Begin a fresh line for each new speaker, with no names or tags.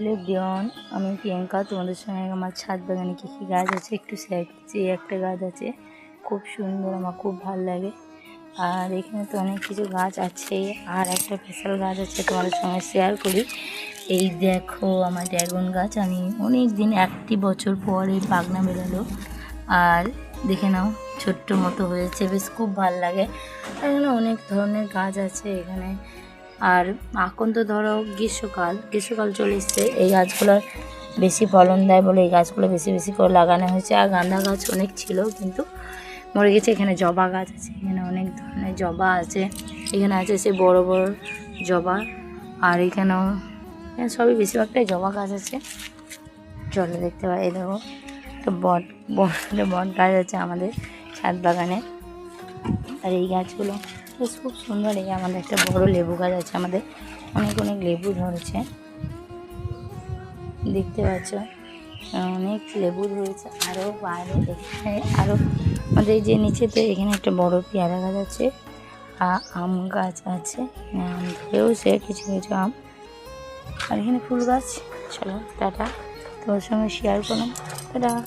Hello everyone, আমি প্রিয়াঙ্কা। তোমাদের সঙ্গে আমার ছাদ বাগানে কী কী গাছ আছে একটু শেয়ার করছি। একটা গাছ আছে খুব সুন্দর, আমার খুব ভালো লাগে। আর এখানে তো অনেক কিছু গাছ আছে। আর একটা স্পেশাল গাছ আছে, তোমাদের সঙ্গে শেয়ার করি। এই দেখো আমার ড্রাগন গাছ, আমি অনেক দিন 1টি বছর পরে পাগনা বেরোলো। আর দেখে নাও ছোট্ট মতো হয়েছে, বেশ খুব ভালো লাগে। আর এখানে অনেক ধরনের গাছ আছে এখানে। আর এখন তো ধরো গ্রীষ্মকাল চলে এসছে, এই গাছগুলোর বেশি ফলন দেয় বলে এই গাছগুলো বেশি বেশি করে লাগানো হয়েছে। আর গাঁদা গাছ অনেক ছিল কিন্তু মরে গেছে। এখানে জবা গাছ আছে, এখানে অনেক ধরনের জবা আছে। এখানে আছে সে বড় বড় জবা। আর এখানেও সবই বেশিরভাগটাই জবা গাছ আছে। চলো দেখতে পাই, এই দেখো একটা বট গাছ আছে আমাদের ছাদ বাগানে। আর এই গাছগুলো বেশ খুব সুন্দর। এই আমাদের একটা বড় লেবু গাছ আছে, আমাদের অনেক অনেক লেবু ধরেছে, দেখতে পাচ্ছ অনেক লেবু ধরেছে। আরও বাইরে এখানে আরও আমাদের যে নিচেতে এখানে একটা বড় পেয়ারা গাছ আছে, আম গাছ আছে, আম ধরেও সে কিছু কিছু আম। আর এখানে ফুল গাছ। চলো টাটা, তোমার সঙ্গে শেয়ার করলাম, টাটা।